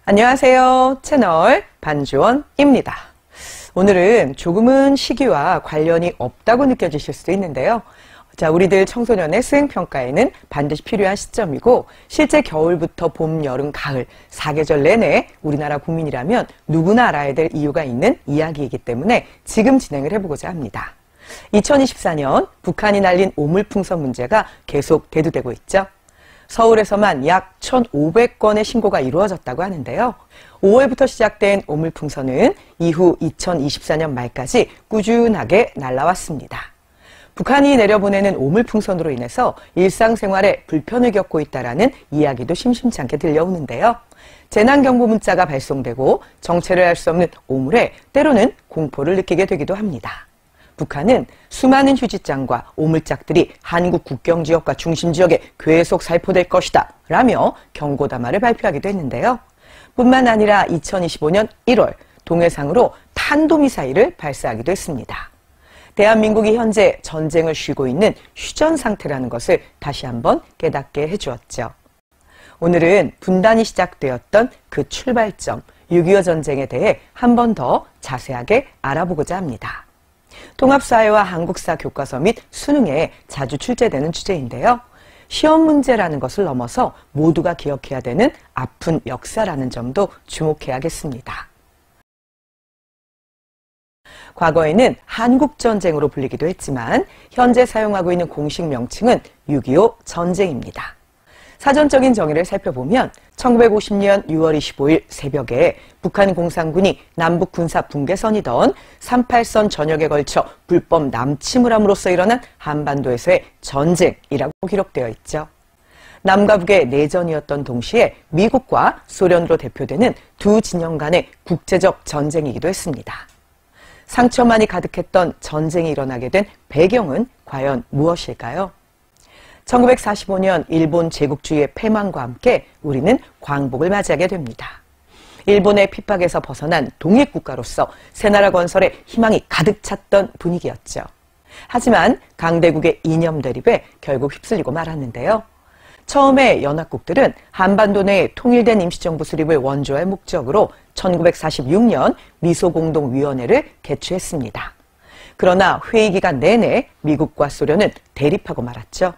안녕하세요. 채널 반주원입니다. 오늘은 조금은 시기와 관련이 없다고 느껴지실 수도 있는데요. 자, 우리들 청소년의 수행평가에는 반드시 필요한 시점이고 실제 겨울부터 봄, 여름, 가을 4계절 내내 우리나라 국민이라면 누구나 알아야 될 이유가 있는 이야기이기 때문에 지금 진행을 해보고자 합니다. 2024년 북한이 날린 오물풍선 문제가 계속 대두되고 있죠. 서울에서만 약 1,500건의 신고가 이루어졌다고 하는데요. 5월부터 시작된 오물풍선은 이후 2024년 말까지 꾸준하게 날아왔습니다. 북한이 내려보내는 오물풍선으로 인해서 일상생활에 불편을 겪고 있다는 이야기도 심심치 않게 들려오는데요. 재난경보 문자가 발송되고 정체를 알 수 없는 오물에 때로는 공포를 느끼게 되기도 합니다. 북한은 수많은 휴지장과 오물짝들이 한국 국경지역과 중심지역에 계속 살포될 것이다 라며 경고담화를 발표하기도 했는데요. 뿐만 아니라 2025년 1월 동해상으로 탄도미사일을 발사하기도 했습니다. 대한민국이 현재 전쟁을 쉬고 있는 휴전 상태라는 것을 다시 한번 깨닫게 해주었죠. 오늘은 분단이 시작되었던 그 출발점 6.25 전쟁에 대해 한 번 더 자세하게 알아보고자 합니다. 통합사회와 한국사 교과서 및 수능에 자주 출제되는 주제인데요. 시험 문제라는 것을 넘어서 모두가 기억해야 되는 아픈 역사라는 점도 주목해야겠습니다. 과거에는 한국전쟁으로 불리기도 했지만 현재 사용하고 있는 공식 명칭은 6.25 전쟁입니다. 사전적인 정의를 살펴보면 1950년 6월 25일 새벽에 북한 공산군이 남북 군사 분계선이던 38선 전역에 걸쳐 불법 남침을 함으로써 일어난 한반도에서의 전쟁이라고 기록되어 있죠. 남과 북의 내전이었던 동시에 미국과 소련으로 대표되는 두 진영 간의 국제적 전쟁이기도 했습니다. 상처만이 가득했던 전쟁이 일어나게 된 배경은 과연 무엇일까요? 1945년 일본 제국주의의 패망과 함께 우리는 광복을 맞이하게 됩니다. 일본의 핍박에서 벗어난 독립국가로서 새나라 건설에 희망이 가득 찼던 분위기였죠. 하지만 강대국의 이념 대립에 결국 휩쓸리고 말았는데요. 처음에 연합국들은 한반도 내에 통일된 임시정부 수립을 원조할 목적으로 1946년 미소공동위원회를 개최했습니다. 그러나 회의 기간 내내 미국과 소련은 대립하고 말았죠.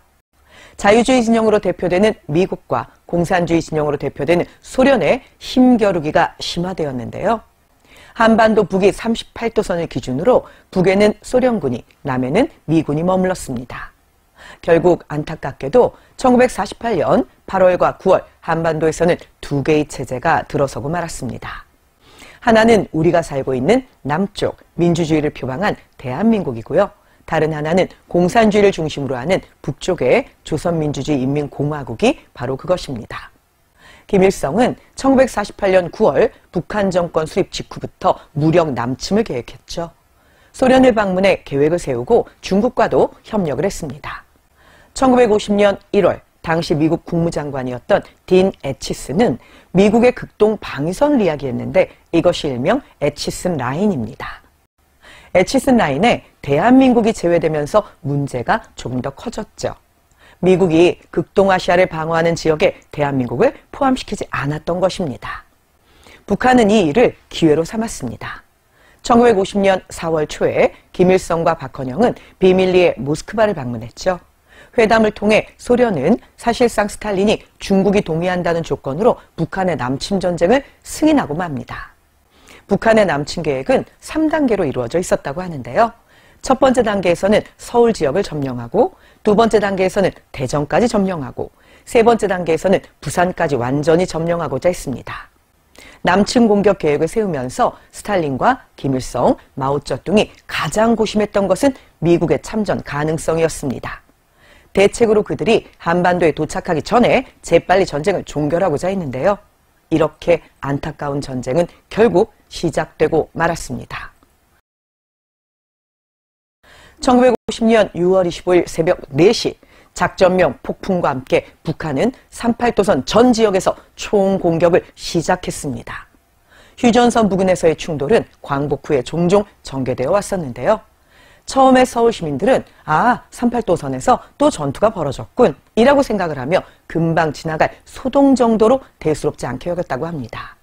자유주의 진영으로 대표되는 미국과 공산주의 진영으로 대표되는 소련의 힘겨루기가 심화되었는데요. 한반도 북위 38도선을 기준으로 북에는 소련군이, 남에는 미군이 머물렀습니다. 결국 안타깝게도 1948년 8월과 9월 한반도에서는 두 개의 체제가 들어서고 말았습니다. 하나는 우리가 살고 있는 남쪽 민주주의를 표방한 대한민국이고요. 다른 하나는 공산주의를 중심으로 하는 북쪽의 조선민주주의 인민공화국이 바로 그것입니다. 김일성은 1948년 9월 북한 정권 수립 직후부터 무력 남침을 계획했죠. 소련을 방문해 계획을 세우고 중국과도 협력을 했습니다. 1950년 1월 당시 미국 국무장관이었던 딘 에치스는 미국의 극동 방위선을 이야기했는데 이것이 일명 에치슨 라인입니다. 에치슨 라인에 대한민국이 제외되면서 문제가 조금 더 커졌죠. 미국이 극동아시아를 방어하는 지역에 대한민국을 포함시키지 않았던 것입니다. 북한은 이 일을 기회로 삼았습니다. 1950년 4월 초에 김일성과 박헌영은 비밀리에 모스크바를 방문했죠. 회담을 통해 소련은 사실상 스탈린이 중국이 동의한다는 조건으로 북한의 남침 전쟁을 승인하고 맙니다. 북한의 남침 계획은 3단계로 이루어져 있었다고 하는데요. 첫 번째 단계에서는 서울 지역을 점령하고 두 번째 단계에서는 대전까지 점령하고 세 번째 단계에서는 부산까지 완전히 점령하고자 했습니다. 남침 공격 계획을 세우면서 스탈린과 김일성, 마오쩌둥이 가장 고심했던 것은 미국의 참전 가능성이었습니다. 대책으로 그들이 한반도에 도착하기 전에 재빨리 전쟁을 종결하고자 했는데요. 이렇게 안타까운 전쟁은 결국 시작되고 말았습니다. 1950년 6월 25일 새벽 4시 작전명 폭풍과 함께 북한은 38도선 전 지역에서 총공격을 시작했습니다. 휴전선 부근에서의 충돌은 광복 후에 종종 전개되어 왔었는데요. 처음에 서울 시민들은 38도선에서 또 전투가 벌어졌군 이라고 생각을 하며 금방 지나갈 소동 정도로 대수롭지 않게 여겼다고 합니다.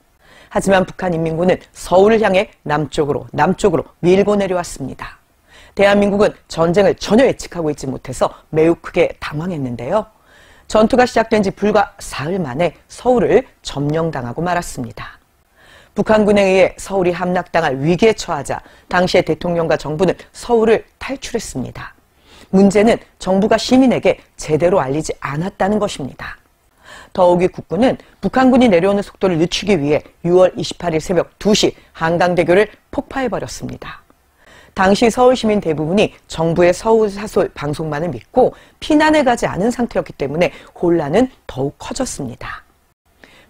하지만 북한 인민군은 서울을 향해 남쪽으로 밀고 내려왔습니다. 대한민국은 전쟁을 전혀 예측하고 있지 못해서 매우 크게 당황했는데요. 전투가 시작된 지 불과 사흘 만에 서울을 점령당하고 말았습니다. 북한군에 의해 서울이 함락당할 위기에 처하자 당시의 대통령과 정부는 서울을 탈출했습니다. 문제는 정부가 시민에게 제대로 알리지 않았다는 것입니다. 더욱이 국군은 북한군이 내려오는 속도를 늦추기 위해 6월 28일 새벽 2시 한강대교를 폭파해버렸습니다. 당시 서울 시민 대부분이 정부의 서울사설 방송만을 믿고 피난을 가지 않은 상태였기 때문에 혼란은 더욱 커졌습니다.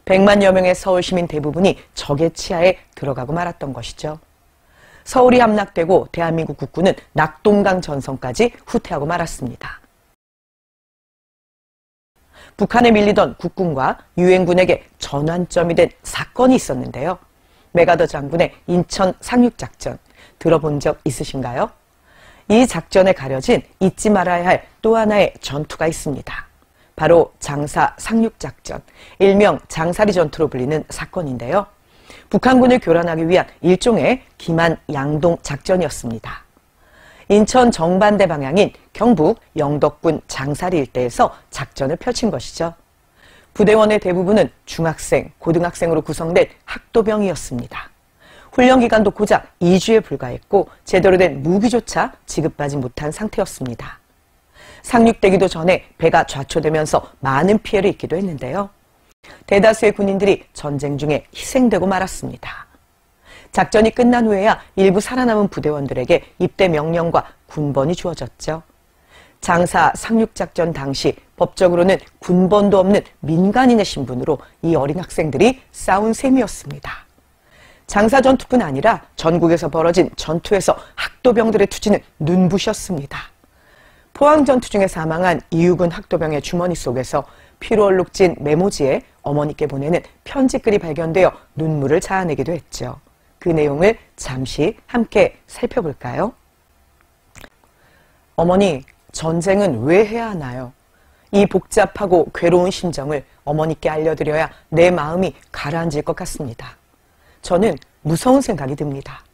100만여 명의 서울 시민 대부분이 적의 치하에 들어가고 말았던 것이죠. 서울이 함락되고 대한민국 국군은 낙동강 전선까지 후퇴하고 말았습니다. 북한에 밀리던 국군과 유엔군에게 전환점이 된 사건이 있었는데요. 메가더 장군의 인천 상륙작전 들어본 적 있으신가요? 이 작전에 가려진 잊지 말아야 할 또 하나의 전투가 있습니다. 바로 장사 상륙작전, 일명 장사리 전투로 불리는 사건인데요. 북한군을 교란하기 위한 일종의 기만 양동 작전이었습니다. 인천 정반대 방향인 경북 영덕군 장사리 일대에서 작전을 펼친 것이죠. 부대원의 대부분은 중학생, 고등학생으로 구성된 학도병이었습니다. 훈련 기간도 고작 2주에 불과했고 제대로 된 무기조차 지급받지 못한 상태였습니다. 상륙되기도 전에 배가 좌초되면서 많은 피해를 입기도 했는데요. 대다수의 군인들이 전쟁 중에 희생되고 말았습니다. 작전이 끝난 후에야 일부 살아남은 부대원들에게 입대 명령과 군번이 주어졌죠. 장사 상륙작전 당시 법적으로는 군번도 없는 민간인의 신분으로 이 어린 학생들이 싸운 셈이었습니다. 장사 전투뿐 아니라 전국에서 벌어진 전투에서 학도병들의 투지는 눈부셨습니다. 포항 전투 중에 사망한 이유근 학도병의 주머니 속에서 피로 얼룩진 메모지에 어머니께 보내는 편지글이 발견되어 눈물을 자아내기도 했죠. 그 내용을 잠시 함께 살펴볼까요? 어머니, 전쟁은 왜 해야 하나요? 이 복잡하고 괴로운 심정을 어머니께 알려드려야 내 마음이 가라앉을 것 같습니다. 저는 무서운 생각이 듭니다.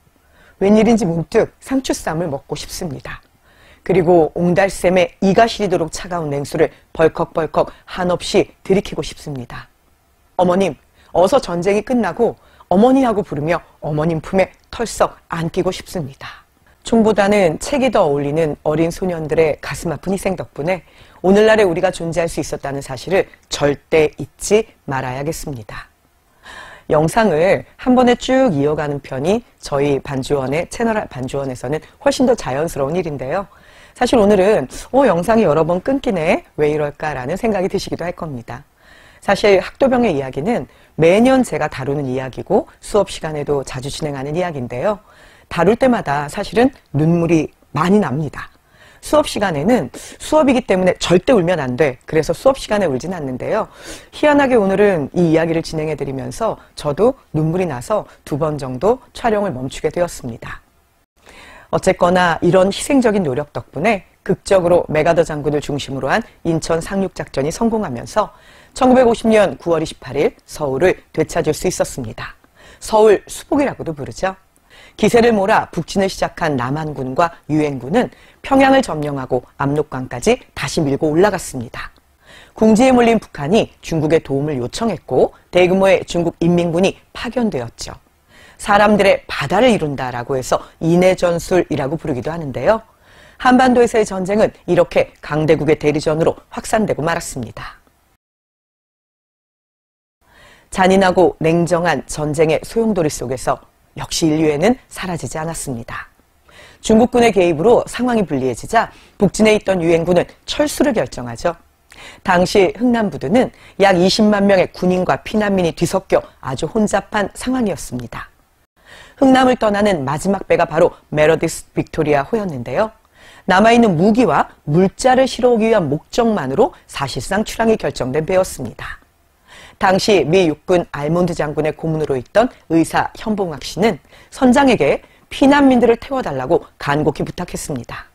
웬일인지 문득 상추쌈을 먹고 싶습니다. 그리고 옹달샘에 이가 시리도록 차가운 냉수를 벌컥벌컥 한없이 들이키고 싶습니다. 어머님, 어서 전쟁이 끝나고 어머니하고 부르며 어머님 품에 털썩 안기고 싶습니다. 총보다는 책이 더 어울리는 어린 소년들의 가슴 아픈 희생 덕분에 오늘날에 우리가 존재할 수 있었다는 사실을 절대 잊지 말아야겠습니다. 영상을 한 번에 쭉 이어가는 편이 저희 반주원의 채널 반주원에서는 훨씬 더 자연스러운 일인데요. 사실 오늘은 영상이 여러 번 끊기네, 왜 이럴까라는 생각이 드시기도 할 겁니다. 사실 학도병의 이야기는 매년 제가 다루는 이야기고 수업 시간에도 자주 진행하는 이야기인데요. 다룰 때마다 사실은 눈물이 많이 납니다. 수업 시간에는 수업이기 때문에 절대 울면 안 돼. 그래서 수업 시간에 울진 않는데요. 희한하게 오늘은 이 이야기를 진행해드리면서 저도 눈물이 나서 2번 정도 촬영을 멈추게 되었습니다. 어쨌거나 이런 희생적인 노력 덕분에 극적으로 메가더 장군을 중심으로 한 인천 상륙작전이 성공하면서 1950년 9월 28일 서울을 되찾을 수 있었습니다. 서울 수복이라고도 부르죠. 기세를 몰아 북진을 시작한 남한군과 유엔군은 평양을 점령하고 압록강까지 다시 밀고 올라갔습니다. 궁지에 몰린 북한이 중국의 도움을 요청했고 대규모의 중국 인민군이 파견되었죠. 사람들의 바다를 이룬다라고 해서 인해전술이라고 부르기도 하는데요. 한반도에서의 전쟁은 이렇게 강대국의 대리전으로 확산되고 말았습니다. 잔인하고 냉정한 전쟁의 소용돌이 속에서 역시 인류애는 사라지지 않았습니다. 중국군의 개입으로 상황이 불리해지자 북진에 있던 유엔군은 철수를 결정하죠. 당시 흥남부두는 약 20만 명의 군인과 피난민이 뒤섞여 아주 혼잡한 상황이었습니다. 흥남을 떠나는 마지막 배가 바로 메러디스 빅토리아호였는데요. 남아있는 무기와 물자를 실어오기 위한 목적만으로 사실상 출항이 결정된 배였습니다. 당시 미 육군 알몬드 장군의 고문으로 있던 의사 현봉학 씨는 선장에게 피난민들을 태워달라고 간곡히 부탁했습니다.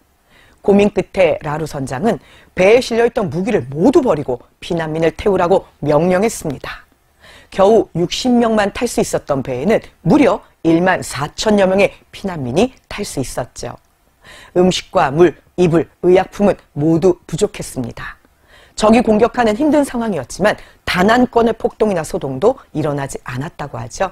고민 끝에 라루 선장은 배에 실려있던 무기를 모두 버리고 피난민을 태우라고 명령했습니다. 겨우 60명만 탈 수 있었던 배에는 무려 1만 4천여 명의 피난민이 탈 수 있었죠. 음식과 물, 이불, 의약품은 모두 부족했습니다. 적이 공격하는 힘든 상황이었지만 단 한 건의 폭동이나 소동도 일어나지 않았다고 하죠.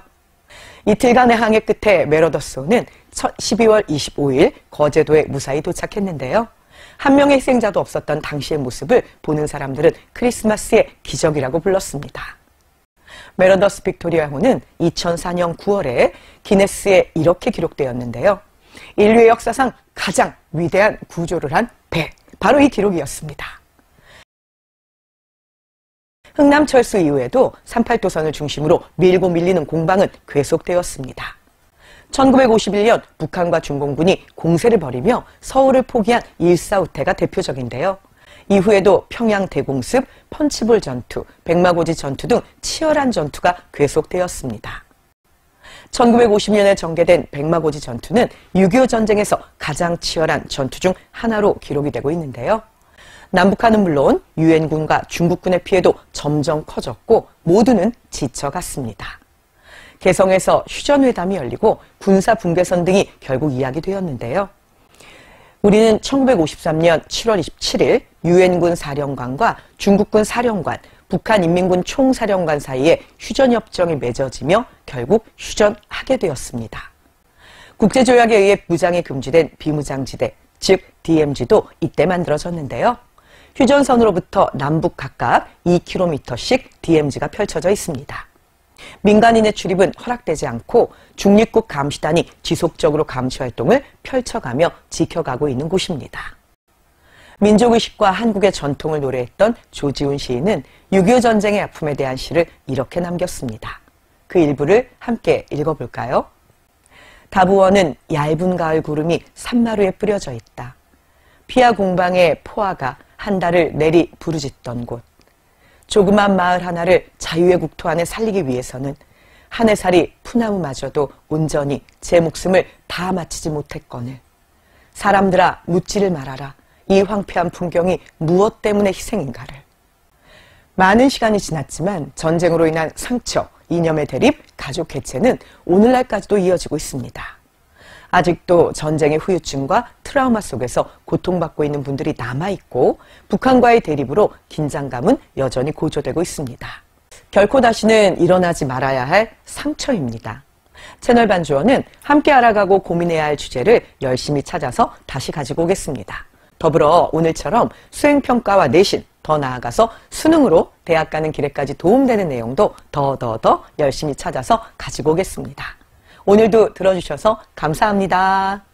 이틀간의 항해 끝에 메로더스호는 12월 25일 거제도에 무사히 도착했는데요. 한 명의 희생자도 없었던 당시의 모습을 보는 사람들은 크리스마스의 기적이라고 불렀습니다. 메로더스 빅토리아호는 2004년 9월에 기네스에 이렇게 기록되었는데요. 인류의 역사상 가장 위대한 구조를 한 배, 바로 이 기록이었습니다. 흥남철수 이후에도 38도선을 중심으로 밀고 밀리는 공방은 계속되었습니다. 1951년 북한과 중공군이 공세를 벌이며 서울을 포기한 일사후퇴가 대표적인데요. 이후에도 평양 대공습, 펀치볼 전투, 백마고지 전투 등 치열한 전투가 계속되었습니다. 1950년에 전개된 백마고지 전투는 6.25 전쟁에서 가장 치열한 전투 중 하나로 기록이 되고 있는데요. 남북한은 물론 유엔군과 중국군의 피해도 점점 커졌고 모두는 지쳐갔습니다. 개성에서 휴전회담이 열리고 군사분계선 등이 결국 이야기되었는데요. 우리는 1953년 7월 27일 유엔군 사령관과 중국군 사령관, 북한인민군 총사령관 사이에 휴전협정이 맺어지며 결국 휴전하게 되었습니다. 국제조약에 의해 무장이 금지된 비무장지대, 즉 DMZ도 이때 만들어졌는데요. 휴전선으로부터 남북 각각 2km씩 DMZ가 펼쳐져 있습니다. 민간인의 출입은 허락되지 않고 중립국 감시단이 지속적으로 감시활동을 펼쳐가며 지켜가고 있는 곳입니다. 민족의식과 한국의 전통을 노래했던 조지훈 시인은 6.25 전쟁의 아픔에 대한 시를 이렇게 남겼습니다. 그 일부를 함께 읽어볼까요? 다부원은 얇은 가을 구름이 산마루에 뿌려져 있다. 피아 공방의 포화가 한 달을 내리 부르짖던 곳. 조그만 마을 하나를 자유의 국토 안에 살리기 위해서는 한 해살이 푸나무마저도 온전히 제 목숨을 다 바치지 못했거늘. 사람들아 묻지를 말아라. 이 황폐한 풍경이 무엇 때문에 희생인가를. 많은 시간이 지났지만 전쟁으로 인한 상처, 이념의 대립, 가족 해체는 오늘날까지도 이어지고 있습니다. 아직도 전쟁의 후유증과 트라우마 속에서 고통받고 있는 분들이 남아있고 북한과의 대립으로 긴장감은 여전히 고조되고 있습니다. 결코 다시는 일어나지 말아야 할 상처입니다. 채널 반주원은 함께 알아가고 고민해야 할 주제를 열심히 찾아서 다시 가지고 오겠습니다. 더불어 오늘처럼 수행평가와 내신, 더 나아가서 수능으로 대학 가는 길에까지 도움되는 내용도 더 열심히 찾아서 가지고 오겠습니다. 오늘도 들어주셔서 감사합니다.